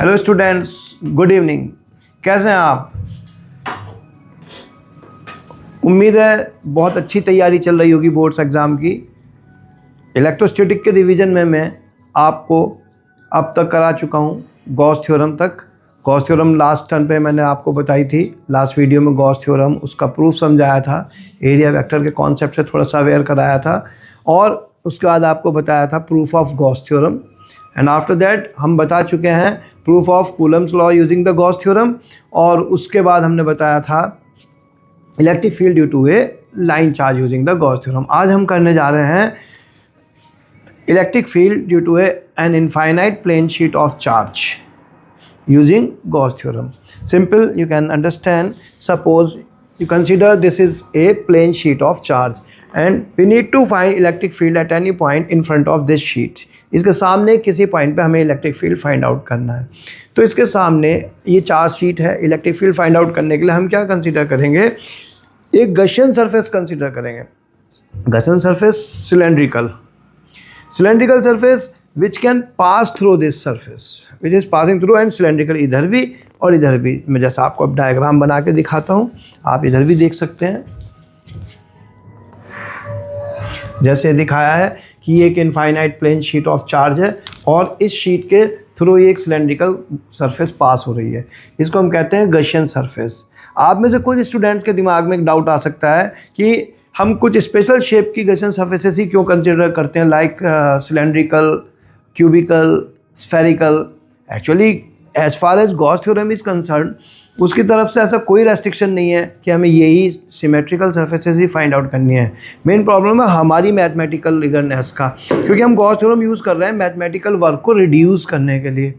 Hello students, good evening. कैसे हैं आप? उम्मीद है बहुत अच्छी तैयारी चल रही होगी बोर्ड्स एग्ज़ाम की। इलेक्ट्रोस्टैटिक के रिवीजन में मैं आपको अब तक करा चुका हूँ गॉस थ्योरम तक। गॉस थ्योरम लास्ट टर्न पे मैंने आपको बताई थी, लास्ट वीडियो में गॉस थ्योरम उसका प्रूफ समझाया था, एरिया वेक्टर के कॉन्सेप्ट से थोड़ा सा अवेयर कराया था और उसके बाद आपको बताया था proof of Gauss theorem. And after that हम बता चुके हैं proof of Coulomb's law using the Gauss theorem, और उसके बाद हमने बताया था electric field due to a line charge using the Gauss theorem. आज हम करने जा रहे हैं electric field due to an infinite plane sheet of charge using Gauss theorem. Simple, you can understand. Suppose you consider this is a plane sheet of charge and we need to find electric field at any point in front of this sheet. इसके सामने किसी point पे हमें electric field find out करना है। तो इसके सामने ये चार्ज शीट है। इलेक्ट्रिक फील्ड फाइंड आउट करने के लिए हम क्या कंसीडर करेंगे? एक गॉसियन सरफेस कंसीडर करेंगे। Gaussian surface cylindrical surface which can pass through this surface, which is passing through and cylindrical, इधर भी और इधर भी। मैं जैसा आपको अब डायग्राम बना के दिखाता हूँ, आप इधर भी देख सकते हैं। जैसे दिखाया है कि ये एक infinite plane sheet of charge है और इस शीट के थ्रू ये एक सिलेंड्रिकल सरफेस पास हो रही है। इसको हम कहते हैं गॉसियन सरफेस। आप में से कुछ स्टूडेंट्स के दिमाग में एक डाउट आ सकता है कि हम कुछ स्पेशल शेप की गॉसियन सरफेसेस ही क्यों कंसिडर करते हैं, like cylindrical, cubical, spherical. Actually as far as Gauss theorem is concern, उसकी तरफ से ऐसा कोई रेस्ट्रिक्शन नहीं है कि हमें यही सिमेट्रिकल सरफेसेस ही फाइंड आउट करनी है। मेन प्रॉब्लम है हमारी मैथमेटिकल रिगरनेस का, क्योंकि हम गॉस थ्योरम यूज़ कर रहे हैं मैथमेटिकल वर्क को रिड्यूस करने के लिए।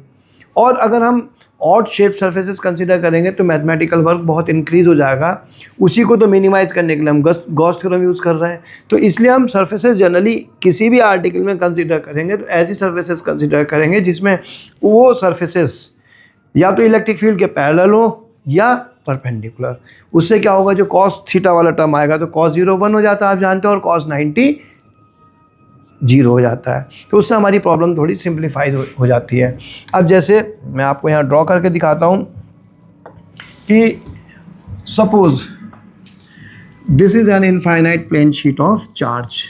और अगर हम ऑड शेप सरफेसेस कंसीडर करेंगे तो मैथमेटिकल वर्क बहुत इंक्रीज़ हो जाएगा। उसी को तो मिनिमाइज़ करने के लिए हम गॉस थ्योरम यूज़ कर रहे हैं। तो इसलिए हम सरफेसेस जनरली किसी भी आर्टिकल में कंसीडर करेंगे तो ऐसी सरफेसेस कंसीडर करेंगे जिसमें वो सरफेसेस या तो इलेक्ट्रिक फील्ड के पैरेलल हो या परपेंडिकुलर। उससे क्या होगा, जो कॉस थीटा वाला टर्म आएगा तो cos 0 1 हो जाता है, आप जानते हो, और cos 90 0 हो जाता है। तो उससे हमारी प्रॉब्लम थोड़ी सिंप्लीफाइज हो जाती है। अब जैसे मैं आपको यहाँ ड्रॉ करके दिखाता हूँ कि suppose this is an infinite plane sheet of charge.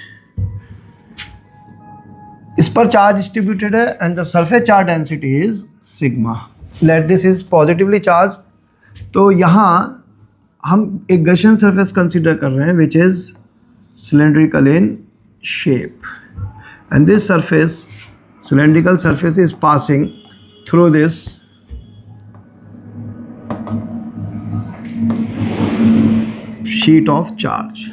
इस पर चार्ज डिस्ट्रीब्यूटेड है and the surface charge density is sigma. Let this is positively charge. तो यहाँ हम एक गॉसियन सरफेस कंसीडर कर रहे हैं विच is cylindrical in shape, and this surface, cylindrical surface, is passing through this sheet of charge.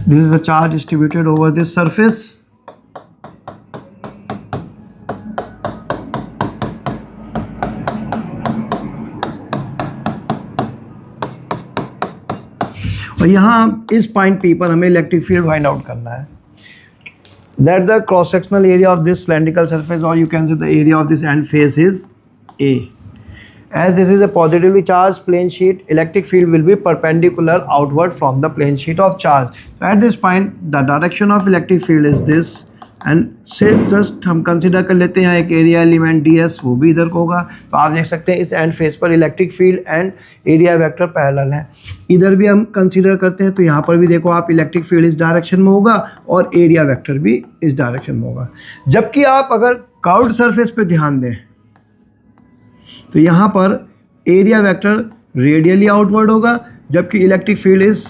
This is the charge distributed over this surface. और यहाँ इस पॉइंट P पर हमें इलेक्ट्रिक फील्ड फाइंड आउट करना है। That the cross sectional area of this cylindrical surface, or you can say the area of this end face, is A. As this is a positively charged plane sheet, electric field will be perpendicular outward from the plane sheet of charge. So at this point, the direction of electric field is this, and say just हम consider कर लेते हैं एक area element ds, वो भी इधर को होगा। तो आप देख सकते हैं इस एंड फेस पर electric field and area vector parallel है। इधर भी हम कंसिडर करते हैं तो यहाँ पर भी देखो आप, इलेक्ट्रिक फील्ड इस डायरेक्शन में होगा और एरिया वेक्टर भी इस डायरेक्शन में होगा। जबकि आप अगर कर्व्ड सरफेस पे ध्यान दें तो यहाँ पर एरिया वेक्टर रेडियली आउटवर्ड होगा, जबकि electric field is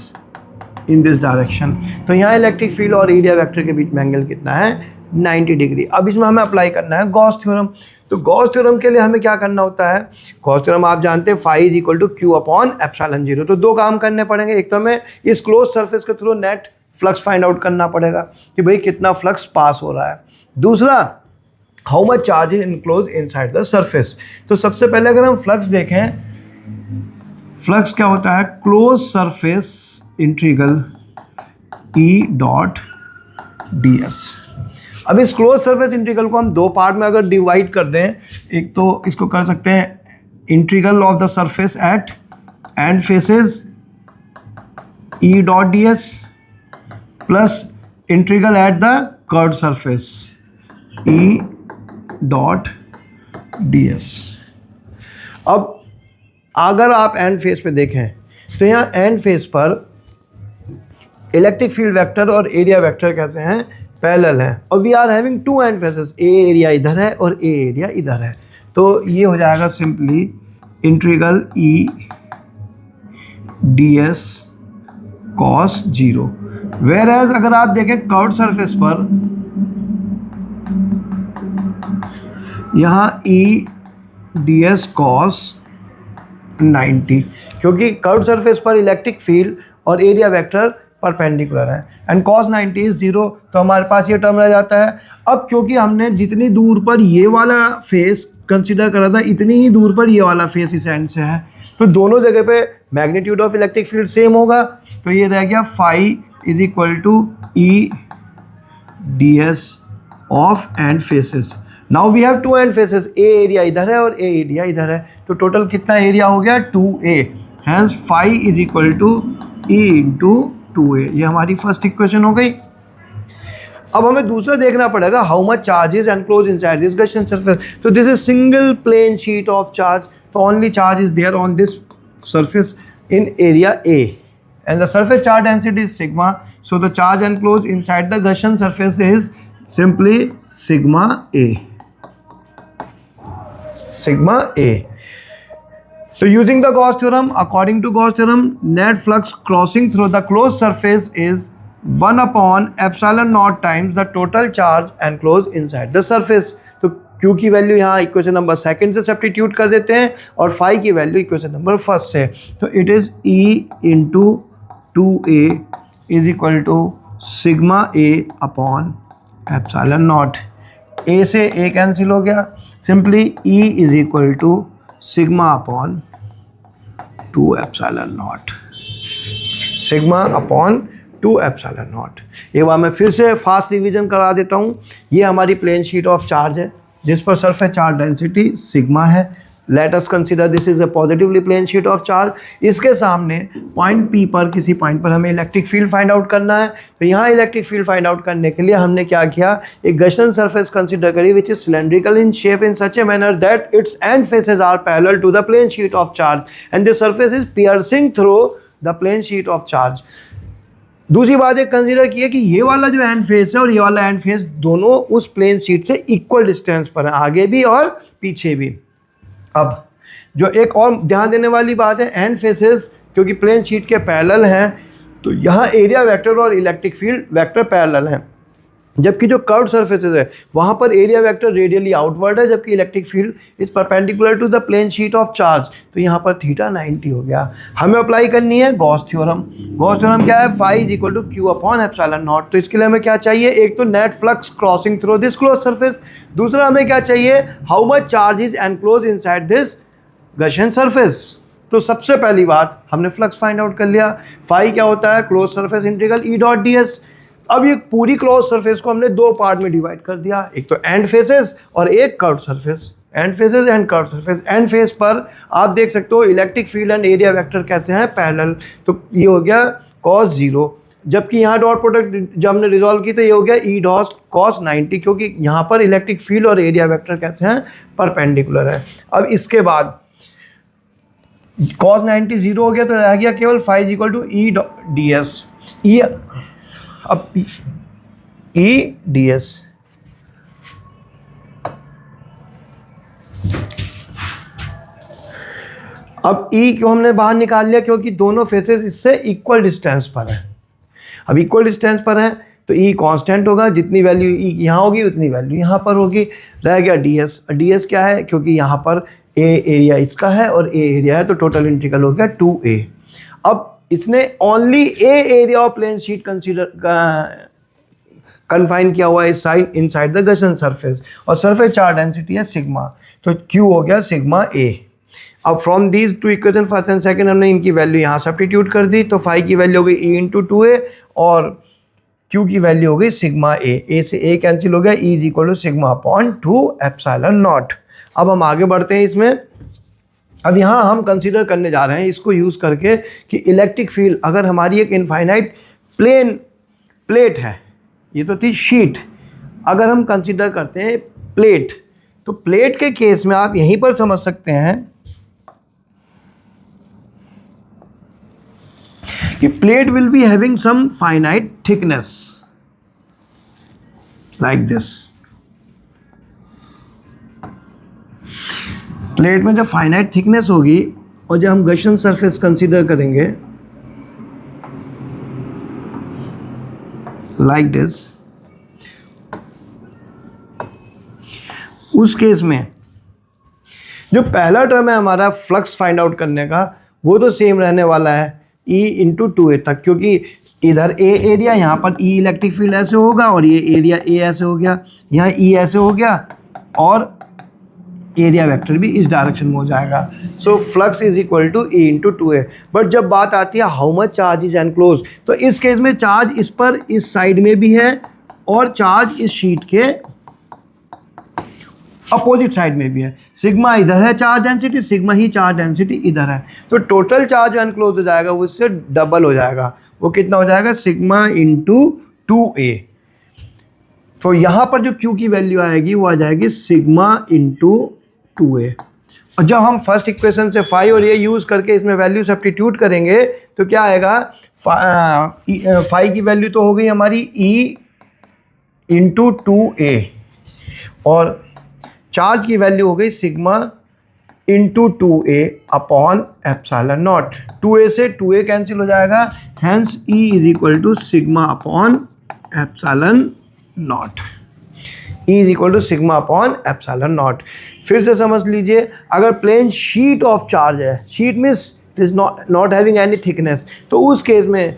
in this direction. तो यहाँ इलेक्ट्रिक फील्ड और एरिया वेक्टर के बीच में एंगल कितना है? 90 डिग्री। अब इसमें हमें अप्लाई करना है गॉस थ्योरम। तो गॉस थ्योरम के लिए हमें क्या करना होता है? गॉस थ्योरम आप जानते हैं phi is equal to q upon epsilon 0। तो दो काम करने पड़ेंगे। एक तो हमें इस क्लोज सरफेस के through net flux find out करना पड़ेगा कि भाई कितना फ्लक्स पास हो रहा है। दूसरा, how much charge is enclose inside the surface. तो सबसे पहले अगर हम फ्लक्स देखें, फ्लक्स क्या होता है? Close surface integral E dot ds। अब इस क्लोज सरफेस इंटीग्रल को हम दो पार्ट में अगर डिवाइड कर दें, एक तो इसको कर सकते हैं integral of the surface at end faces E dot d s plus integral at the curved surface E dot d s. अब अगर आप एंड फेस पे देखें तो यहाँ एंड फेस पर इलेक्ट्रिक फील्ड वेक्टर और एरिया वेक्टर कैसे हैं, पैरेलल हैं, और we are having two end faces, a area इधर है और ए एरिया इधर है, तो ये हो जाएगा simply integral E d s cos 0। Where as अगर आप देखें कर्व्ड सरफेस पर यहाँ ई डी एस कॉस 90, क्योंकि कर्व्ड सरफेस पर इलेक्ट्रिक फील्ड और एरिया वेक्टर परपेंडिकुलर है एंड cos 90 इज 0, तो हमारे पास ये टर्म रह जाता है। अब क्योंकि हमने जितनी दूर पर ये वाला फेस कंसीडर करा था इतनी ही दूर पर ये वाला फेस इस एंड से है, तो दोनों जगह पे magnitude of electric field same होगा, तो ये रह गया phi is equal to E d s of end faces. Now we have two end faces, a area इधर है और ए एरिया इधर है, तो टोटल कितना एरिया हो गया 2a, hence phi is equal to E into 2a। ये हमारी फर्स्ट इक्वेशन हो गई। अब हमें दूसरा देखना पड़ेगा, how much charge is enclose inside this Gaussian surface. तो this is single plane sheet of charge, तो only charge is there on this surface in area A and the surface charge density is sigma, so the charge enclosed inside the Gaussian surface is simply sigma A. Sigma A. So using the Gauss theorem, according to Gauss theorem, net flux crossing through the closed surface is 1 upon epsilon naught times the total charge enclosed inside the surface. तो Q की value यहाँ equation number second से substitute कर देते हैं और phi की value equation number first से, तो it is E into 2a is equal to sigma A upon epsilon not. A से A कैंसिल हो गया, simply E is equal to sigma upon 2 epsilon not, sigma upon 2 epsilon not. एक बार मैं फिर से फास्ट रिवीजन करा देता हूँ। ये हमारी प्लेन शीट ऑफ चार्ज है जिस पर सरफेस चार्ज डेंसिटी सिग्मा है। Let us consider this is a positively plane sheet of charge. इसके सामने पॉइंट P पर किसी पॉइंट पर हमें इलेक्ट्रिक फील्ड फाइंड आउट करना है, तो यहाँ इलेक्ट्रिक फील्ड फाइंड आउट करने के लिए हमने क्या किया, एक गॉसियन सरफेस कंसीडर करी which is cylindrical in shape in such a manner that its end faces are parallel to the plane sheet of charge and this surface is piercing through the plane sheet of charge. दूसरी बात एक consider की है कि ये वाला जो and face है और ये वाला एंड फेस दोनों उस प्लेन शीट से इक्वल डिस्टेंस पर है, आगे भी और पीछे भी। अब जो एक और ध्यान देने वाली बात है, एंड फेसेस क्योंकि प्लेन शीट के पैरेलल हैं तो यहाँ एरिया वेक्टर और इलेक्ट्रिक फील्ड वेक्टर पैरेलल हैं, जबकि जो कर्व्ड सरफेसेस है वहाँ पर एरिया वेक्टर रेडियली आउटवर्ड है जबकि electric field is perpendicular to the plane sheet of charge, तो यहाँ पर थीटा 90 हो गया। हमें अप्लाई करनी है गॉस थ्योरम। गॉस थ्योरम क्या है, phi is equal to q upon epsilon not. तो इसके लिए हमें क्या चाहिए, एक तो net flux crossing through this close surface, दूसरा हमें क्या चाहिए, how much charge is enclose inside this Gaussian surface. तो सबसे पहली बात हमने फ्लक्स फाइंड आउट कर लिया। फाई क्या होता है, क्लोज सरफेस इंटीग्रल ई डॉट डी एस। अब ये पूरी क्लोज सरफेस को हमने दो पार्ट में डिवाइड कर दिया, एक तो एंड फेसेस और एक curved surface. And faces and curved surface. And face पर आप देख सकते हो electric field and area vector कैसे हैं, पैरेलल, तो ये हो गया cos 0, जबकि यहाँ डॉट प्रोडक्ट जब हमने रिजॉल्व की तो ये हो गया ई डॉट cos 90, क्योंकि यहाँ पर इलेक्ट्रिक फील्ड और एरिया वेक्टर कैसे हैं, परपेंडिकुलर है। अब इसके बाद cos 90 0 हो गया तो रह गया केवल phi is equal to E d s. अब ई डी एस अब ई को हमने बाहर निकाल लिया क्योंकि दोनों फेसेस इससे इक्वल डिस्टेंस पर है। अब इक्वल डिस्टेंस पर है तो ई कांस्टेंट होगा, जितनी वैल्यू ई यहाँ होगी उतनी वैल्यू यहाँ पर होगी। रह गया डी एस। डी एस क्या है, क्योंकि यहाँ पर ए एरिया इसका है और ए एरिया है तो टोटल इंटीग्रल हो गया 2a। अब इसने only a area of plane sheet confine किया हुआ है इनसाइड द गॉसियन सरफेस और सरफेस चार्ज डेंसिटी है सिग्मा, तो Q हो गया सिग्मा A। अब from these two equation first and second हमने इनकी वैल्यू यहाँ सब्स्टिट्यूट कर दी, तो फाई की वैल्यू हो गई E इंटू 2a और Q की वैल्यू हो गई सिग्मा ए से ए कैंसिल हो गया, E is equal to sigma upon 2 epsilon not. अब हम आगे बढ़ते हैं इसमें। अब यहाँ हम कंसीडर करने जा रहे हैं इसको यूज़ करके कि इलेक्ट्रिक फील्ड अगर हमारी एक इनफाइनाइट प्लेट है, ये तो थी शीट, अगर हम कंसीडर करते हैं प्लेट, तो प्लेट के केस में आप यहीं पर समझ सकते हैं कि plate will be having some finite thickness like this. Plate में जब फाइनाइट थिकनेस होगी और जब हम गॉसियन सरफेस कंसीडर करेंगे लाइक दिस, उस केस में जो पहला टर्म है हमारा फ्लक्स फाइंड आउट करने का, वो तो सेम रहने वाला है E इंटू 2A तक, क्योंकि इधर A एरिया, यहाँ पर E इलेक्ट्रिक फील्ड ऐसे होगा और ये एरिया A ऐसे हो गया, यहाँ E ऐसे हो गया और एरिया वेक्टर भी इस डायरेक्शन में हो जाएगा। So flux is equal to E into 2A। But जब बात आती है how much charge is enclose, तो इस केस में चार्ज इस पर इस साइड में भी है और चार्ज इस शीट के अपोजिट साइड में भी है। सिग्मा इधर है चार्ज डेंसिटी, सिग्मा ही चार्ज डेंसिटी इधर है, तो टोटल चार्ज एनक्लोज हो जाएगा वो इससे डबल हो जाएगा। वो कितना हो जाएगा? Sigma into 2A। तो यहाँ पर जो Q की वैल्यू आएगी वो आ जाएगी सिग्मा इंटू 2A। और जब हम फर्स्ट इक्वेशन से फाई और ये यूज़ करके इसमें वैल्यू सब्स्टिट्यूट करेंगे तो क्या आएगा? फाई की वैल्यू तो हो गई हमारी E इंटू 2A और चार्ज की वैल्यू हो गई sigma into 2A upon epsilon not. 2A से 2A कैंसिल हो जाएगा, hence E is equal to sigma upon epsilon not. E is equal to sigma upon epsilon not. फिर से समझ लीजिए, अगर प्लेन शीट ऑफ चार्ज है, sheet means it is not having any thickness, तो उस केस में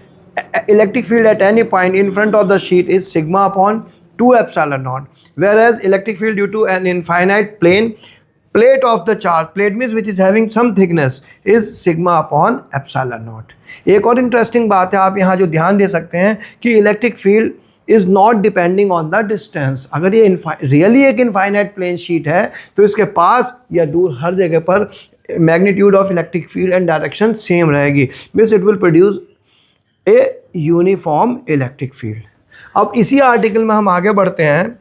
electric field at any point in front of the sheet is sigma upon 2 epsilon naught, whereas electric field due to an infinite plate of the charge, plate means which is having some thickness, is sigma upon epsilon naught। एक और interesting बात है, आप यहाँ जो ध्यान दे सकते हैं कि electric field is not depending on the distance. अगर ये रियली एक इनफाइनाइट प्लेन शीट है तो इसके पास या दूर हर जगह पर magnitude of electric field and direction same रहेगी, means it will produce a uniform electric field. अब इसी आर्टिकल में हम आगे बढ़ते हैं।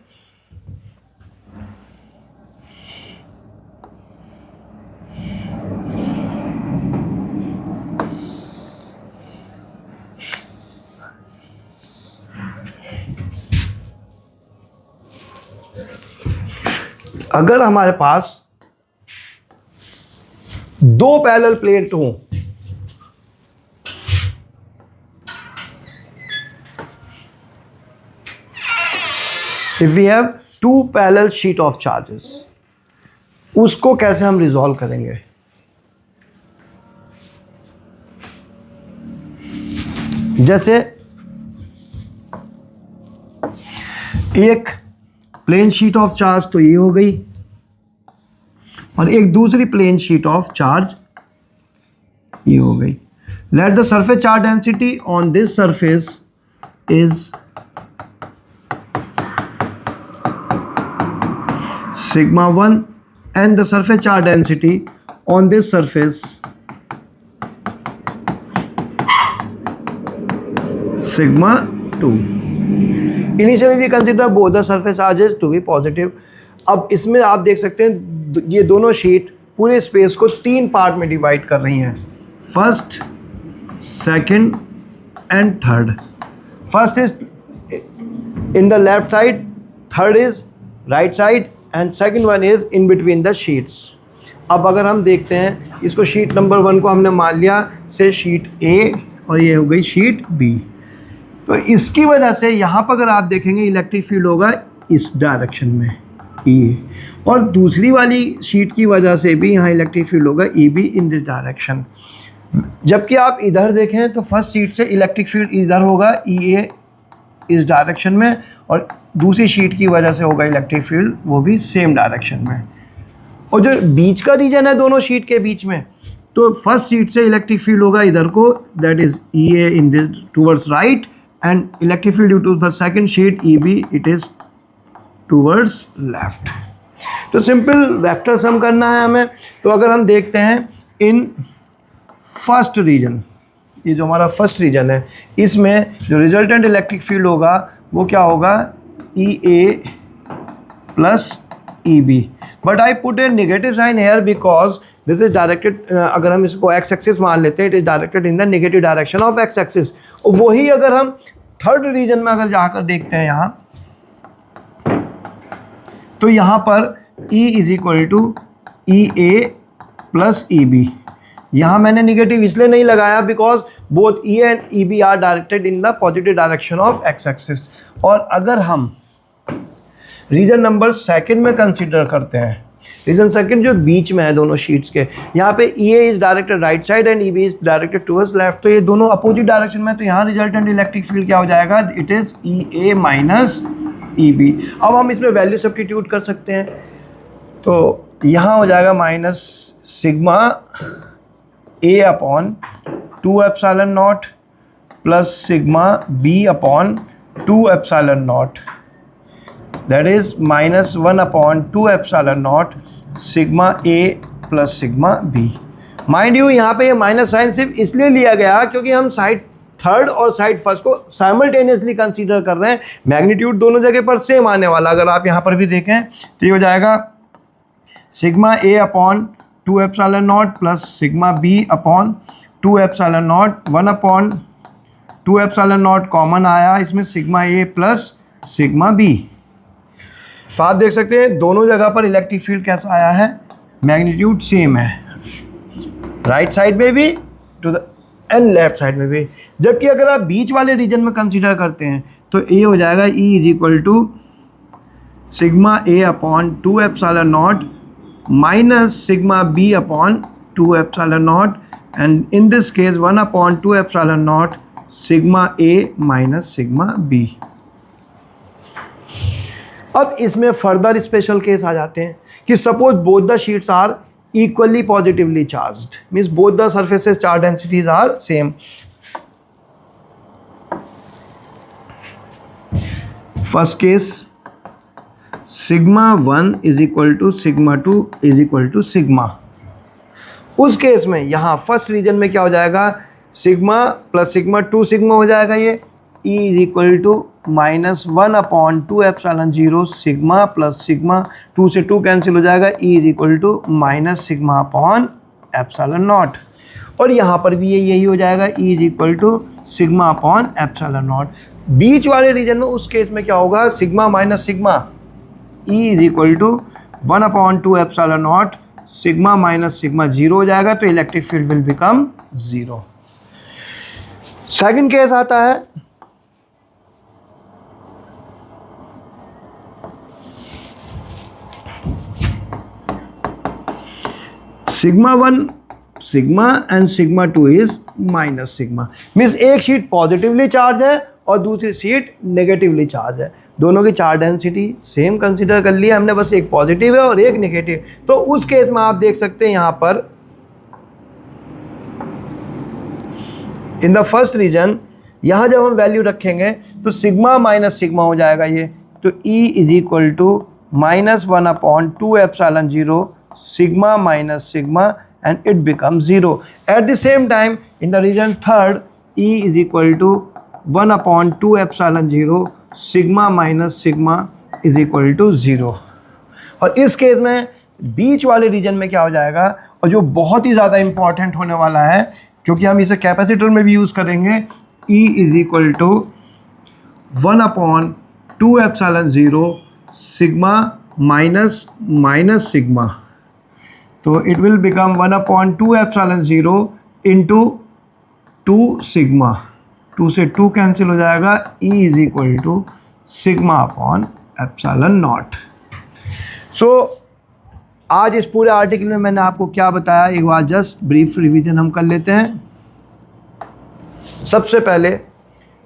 अगर हमारे पास दो पैरेलल प्लेट हों, if we have two parallel sheet of charges, उसको कैसे हम रिजॉल्व करेंगे? जैसे एक प्लेन शीट ऑफ चार्ज तो ये हो गई और एक दूसरी प्लेन शीट ऑफ चार्ज ये हो गई। Let the surface charge density on this surface is sigma 1 and the surface charge density on this surface sigma 2। Initially we consider both the surface charges to be positive। अब इसमें आप देख सकते हैं ये दोनों शीट पूरे स्पेस को तीन पार्ट में डिवाइड कर रही हैं, first, second and third. First is in the left side, third is right side and second one is in between the sheets. अब अगर हम देखते हैं इसको, शीट नंबर 1 को हमने मान लिया से शीट A और ये हो गई शीट B, तो इसकी वजह से यहाँ पर अगर आप देखेंगे इलेक्ट्रिक फील्ड होगा इस डायरेक्शन में E, और दूसरी वाली शीट की वजह से भी यहाँ इलेक्ट्रिक फील्ड होगा EB इन दिस डायरेक्शन। जबकि आप इधर देखें तो फर्स्ट शीट से इलेक्ट्रिक फील्ड इधर होगा EA इस डायरेक्शन में, और दूसरी शीट की वजह से होगा इलेक्ट्रिक फील्ड वो भी सेम डायरेक्शन में। और जो बीच का रीजन है दोनों शीट के बीच में, तो फर्स्ट शीट से इलेक्ट्रिक फील्ड होगा इधर को, that is EA in this towards right, and electric field due to the second sheet EB, it is towards left. तो सिंपल वेक्टर सम करना है हमें। तो अगर हम देखते हैं इन फर्स्ट रीजन, ये जो हमारा फर्स्ट रीजन है, इसमें जो रिजल्टेंट इलेक्ट्रिक फील्ड होगा वो क्या होगा, EA plus EB, but I put a negative sign here because this is directed, अगर हम इसको एक्स एक्सिस मान लेते हैं, it is directed in the negative direction of x axis. वही अगर हम थर्ड रीजन में अगर जाकर देखते हैं यहाँ, तो यहाँ पर E is equal to EA plus EB। यहाँ मैंने नेगेटिव इसलिए नहीं लगाया because both E and EB are directed in the positive direction of x axis. और अगर हम रीजन नंबर सेकंड में कंसीडर करते हैं, रीजन सेकंड जो बीच में है दोनों शीट्स के, यहाँ पे EA is directed right side and EB is directed towards left, तो ये दोनों अपोजिट डायरेक्शन में, तो यहाँ रिजल्टेंट इलेक्ट्रिक फील्ड क्या हो जाएगा, it is EA minus EB। अब हम इसमें वैल्यू सब्स्टिट्यूट कर सकते हैं, तो यहाँ हो जाएगा minus sigma A upon 2 epsilon not plus sigma B upon 2 epsilon not, that is minus 1 upon 2 epsilon naught sigma A plus sigma B। Mind you यहाँ पे ये माइनस साइन सिर्फ इसलिए लिया गया क्योंकि हम साइड थर्ड और साइड फर्स्ट को साइमल्टेनियसली कंसीडर कर रहे हैं। मैग्नीट्यूड दोनों जगह पर सेम आने वाला, अगर आप यहाँ पर भी देखें तो ये हो जाएगा sigma A upon 2 epsilon not plus sigma B upon 2 epsilon not, 1 upon 2 epsilon not common आया इसमें, sigma A plus sigma B। तो आप देख सकते हैं दोनों जगह पर इलेक्ट्रिक फील्ड कैसा आया है, मैग्नीट्यूड सेम है, राइट साइड में भी to the and left side में भी। जबकि अगर आप बीच वाले रीजन में कंसीडर करते हैं तो ये हो जाएगा E is equal to sigma A upon 2 epsilon naught minus sigma B upon 2 epsilon naught, and in this case 1 upon 2 epsilon not sigma A minus sigma B। अब इसमें फर्दर स्पेशल केस आ जाते हैं कि suppose both the sheets are equally positively charged, means both the surfaces charge densities are same. First case sigma 1 is equal to sigma 2 is equal to sigma. उस case में यहाँ first reason में क्या हो जाएगा, सिग्मा प्लस सिग्मा 2 सिग्मा हो जाएगा, ये E is equal to minus 1 upon 2 epsilon 0 sigma plus sigma, 2 से 2 कैंसिल हो जाएगा, E is equal to minus sigma upon epsilon naught. और यहाँ पर भी यही हो जाएगा, E is equal to sigma upon epsilon naught. बीच वाले रीजन में उस केस में क्या होगा, sigma minus sigma, E is equal to 1 upon 2 epsilon not sigma minus sigma 0 हो जाएगा, तो electric field will become 0। Second case आता है sigma 1 sigma and sigma 2 is minus sigma, means एक शीट पॉजिटिवली चार्ज है और दूसरी शीट नेगेटिवली चार्ज है, दोनों की चार्ज डेंसिटी सेम कंसीडर कर लिया हमने, बस एक पॉजिटिव है और एक नेगेटिव। तो उस केस में आप देख सकते हैं यहाँ पर इन द फर्स्ट रीजन, यहाँ जब हम वैल्यू रखेंगे तो सिग्मा माइनस सिग्मा हो जाएगा ये, तो E is equal to minus 1 upon 2 epsilon 0 sigma minus sigma and it becomes 0. At the same time in the region third, E is equal to 1 upon 2 epsilon 0 sigma minus sigma is equal to 0। और इस case में बीच वाले region में क्या हो जाएगा, और जो बहुत ही ज़्यादा इंपॉर्टेंट होने वाला है क्योंकि हम इसे कैपेसिटर में भी यूज़ करेंगे, E is equal to 1 upon 2 epsilon 0 sigma minus minus sigma, तो it will become 1 upon 2 epsilon 0 into 2 sigma, 2 से 2 कैंसिल हो जाएगा, E is equal to sigma upon epsilon naught. So आज इस पूरे आर्टिकल में मैंने आपको क्या बताया, एक बार जस्ट ब्रीफ रिवीजन हम कर लेते हैं। सबसे पहले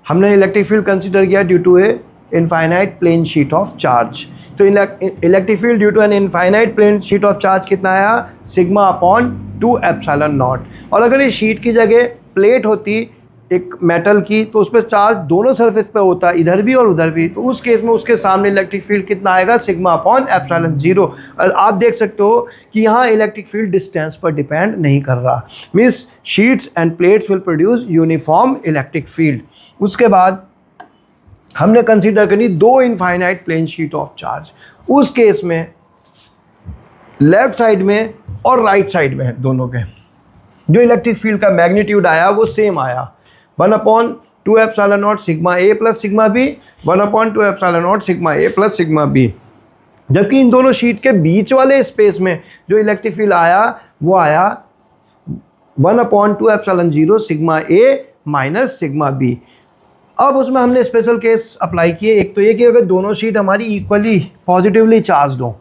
हमने इलेक्ट्रिक फील्ड कंसीडर किया due to a infinite plane sheet of charge. तो electric field due to an infinite plane sheet of charge कितना आया, सिग्मा अपॉन 2 एप्सिलॉन नॉट। और अगर इस शीट की जगह प्लेट होती एक मेटल की, तो उस पर चार्ज दोनों सरफेस पे होता है, इधर भी और उधर भी, तो उस केस में उसके सामने इलेक्ट्रिक फील्ड कितना आएगा, सिग्मा अपॉन एप्सिलॉन जीरो। और आप देख सकते हो कि यहाँ इलेक्ट्रिक फील्ड डिस्टेंस पर डिपेंड नहीं कर रहा, means sheets and plates will produce uniform electric field. उसके बाद हमने कंसीडर करी दो infinite plane sheet of charge. उस केस में लेफ्ट साइड में और राइट साइड में दोनों के जो इलेक्ट्रिक फील्ड का मैग्नीट्यूड आया वो सेम आया, 1/2 epsilon not sigma A plus sigma B, 1/2 epsilon not sigma A plus sigma B. जबकि इन दोनों शीट के बीच वाले स्पेस में जो इलेक्ट्रिक फील्ड आया वो आया 1/2 एप्सिलॉन जीरो सिग्मा ए माइनस सिग्मा बी। अब उसमें हमने स्पेशल केस अप्लाई किए। एक तो ये कि अगर दोनों शीट हमारी इक्वली पॉजिटिवली चार्ज हो,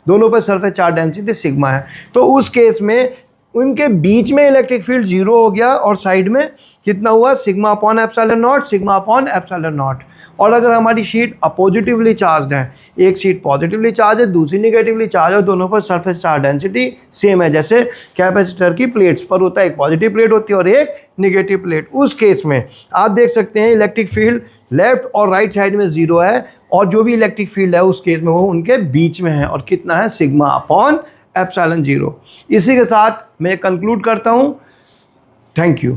दोनों पर सरफेस चार्ज डेंसिटी सिग्मा है, तो उस केस में उनके बीच में इलेक्ट्रिक फील्ड जीरो हो गया और साइड में कितना हुआ, sigma upon epsilon not sigma upon epsilon naught. और अगर हमारी शीट अपोजिटिवली चार्ज है, एक शीट पॉजिटिवली चार्ज है दूसरी निगेटिवली चार्ज है, दोनों पर सरफेस चार्ज डेंसिटी सेम है, जैसे कैपेसिटर की प्लेट्स पर होता है, एक पॉजिटिव प्लेट होती है और एक निगेटिव प्लेट। उस केस में आप देख सकते हैं इलेक्ट्रिक फील्ड लेफ्ट और राइट साइड में जीरो है और जो भी इलेक्ट्रिक फील्ड है उस केस में वो उनके बीच में है और कितना है, सिग्मा अपॉन एप्सिलॉन जीरो। इसी के साथ मैं कंक्लूड करता हूँ। Thank you.